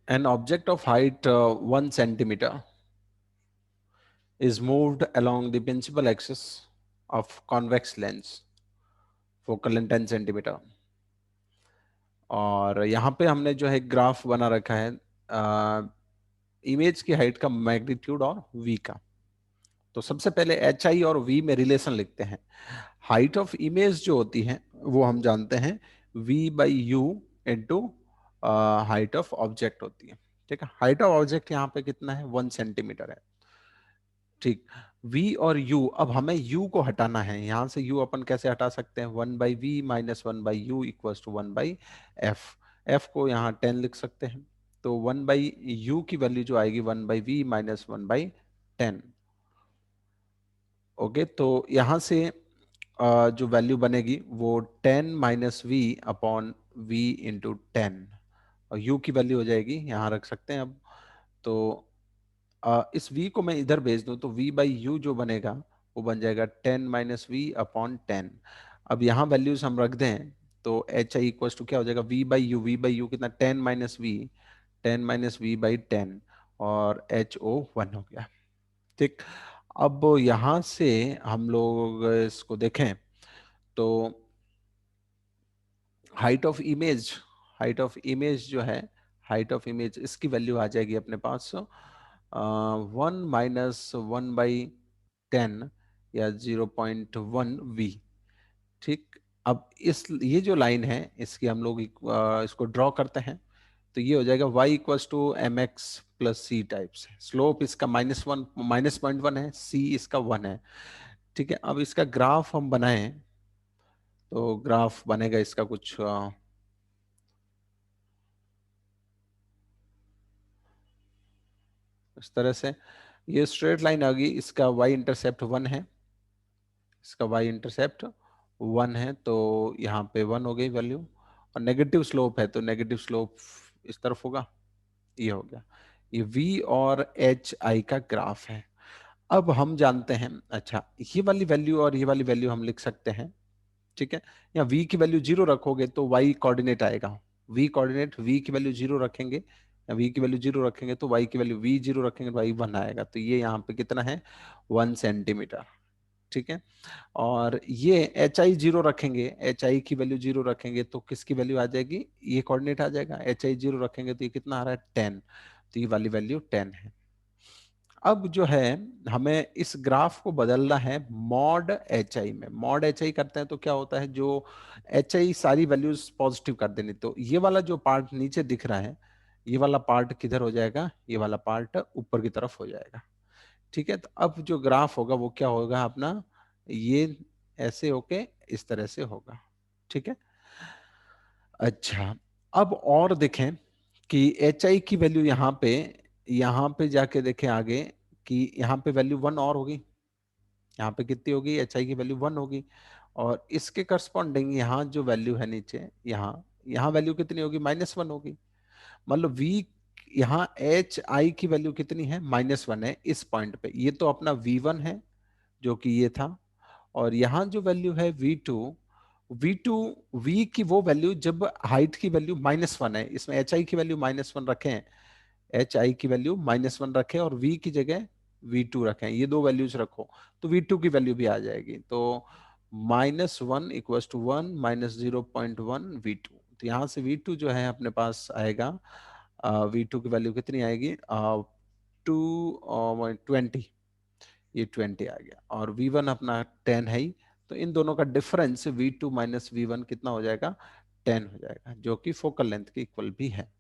An object of height 1 centimeter is moved along the principal axis of convex lens, focal length 10 centimeter. और यहाँ पे हमने जो है ग्राफ बना रखा है इमेज की हाइट का मैग्नीट्यूड और वी का। तो सबसे पहले एच आई और वी में रिलेशन लिखते हैं। हाइट ऑफ इमेज जो होती है वो हम जानते हैं v by u into height of object होती है। ठीक है, हाइट ऑफ ऑब्जेक्ट यहाँ पे कितना है, 1 सेंटीमीटर है। ठीक, v और u, अब हमें u को हटाना है। यहां से u अपन कैसे हटा सकते हैं, 1/v minus 1/u equals to 1/f। f को यहाँ 10 लिख सकते हैं। तो 1/u की वैल्यू जो आएगी 1/v माइनस 1/10। ओके, तो यहाँ से जो वैल्यू बनेगी वो 10 minus v upon v into 10, और u की वैल्यू हो जाएगी, यहाँ रख सकते हैं अब। तो इस v को मैं इधर भेज दूं तो v बाई यू जो बनेगा वो बन जाएगा 10 माइनस वी अपॉन 10। अब यहाँ वैल्यूज हम रख दें तो एच आई इक्वल टू क्या हो जाएगा, v बाई यू कितना, 10 माइनस वी, 10 - v/10, और एच ओ 1 हो गया। ठीक, अब यहाँ से हम लोग इसको देखें तो height of image, height of image जो है, हाइट ऑफ इमेज इसकी वैल्यू आ जाएगी अपने पास 1 - 1/10 या 0.1 v। ठीक, अब इस ये जो लाइन है इसकी हम लोग इसको ड्रॉ करते हैं तो ये हो जाएगा y equals to m x plus c types. Slope इसका -1 -0.1 है, c इसका 1 है। ठीक है, अब इसका ग्राफ हम बनाएं तो ग्राफ बनेगा इसका कुछ इस तरह से। ये स्ट्रेट लाइन आ गई, इसका y इंटरसेप्ट 1 है, इसका y इंटरसेप्ट 1 है, तो यहाँ पे 1 हो गई वैल्यू। और नेगेटिव स्लोप है तो नेगेटिव स्लोप इस तरफ होगा, ये हो गया। ये v और एच आई का ग्राफ है। अब हम जानते हैं, अच्छा ये वाली वैल्यू और ये वाली वैल्यू हम लिख सकते हैं। ठीक है, या v की वैल्यू 0 रखोगे तो y कोऑर्डिनेट आएगा, v कोऑर्डिनेट, v की वैल्यू 0 रखेंगे या v की वैल्यू 0 रखेंगे तो y की वैल्यू, v 0 रखेंगे तो y 1 आएगा। तो ये यहाँ पे कितना है, 1 सेंटीमीटर। ठीक है, और ये एच आई 0 रखेंगे, एच आई की वैल्यू 0 रखेंगे तो किसकी वैल्यू आ जाएगी, ये कोऑर्डिनेट आ जाएगा। एच आई 0 रखेंगे तो ये कितना आ रहा है, 10, तो ये वाली वैल्यू 10 है। अब जो है हमें इस ग्राफ को बदलना है मॉड एच आई में। मॉड एच आई करते हैं तो क्या होता है, जो एच आई सारी वैल्यूज पॉजिटिव कर देनी, तो ये वाला जो पार्ट नीचे दिख रहा है ये वाला पार्ट किधर हो जाएगा, ये वाला पार्ट ऊपर की तरफ हो जाएगा। ठीक है, तो अब जो ग्राफ होगा वो क्या होगा अपना, ये ऐसे होके इस तरह से होगा। ठीक है, अच्छा अब और देखें कि एच आई की वैल्यू यहाँ पे जाके देखें आगे कि यहाँ पे वैल्यू 1 और होगी, यहाँ पे कितनी होगी, एच आई की वैल्यू 1 होगी। और इसके करस्पॉन्डिंग यहाँ जो वैल्यू है नीचे, यहाँ यहाँ वैल्यू कितनी होगी, -1 होगी। मतलब v, यहाँ एच आई की वैल्यू कितनी है, -1 है इस पॉइंट पे। ये तो अपना v1 है जो कि ये था, और यहाँ जो वैल्यू है v2, v2, v की वो वैल्यू जब हाइट की वैल्यू -1 है, इसमें एच आई की वैल्यू -1 रखें, एच आई की वैल्यू -1 रखें और v की जगह v2 रखें, ये दो वैल्यूज रखो तो v2 की वैल्यू भी आ जाएगी। तो -1 इक्वल्स टू 1 - 0.1 v2। तो यहाँ से v2 जो है अपने पास आएगा, v2 की वैल्यू कितनी आएगी, 220, ये 20 आ गया, और v1 अपना 10 है ही। तो इन दोनों का डिफरेंस v2 - v1 कितना हो जाएगा, 10 हो जाएगा, जो कि फोकल लेंथ के इक्वल भी है।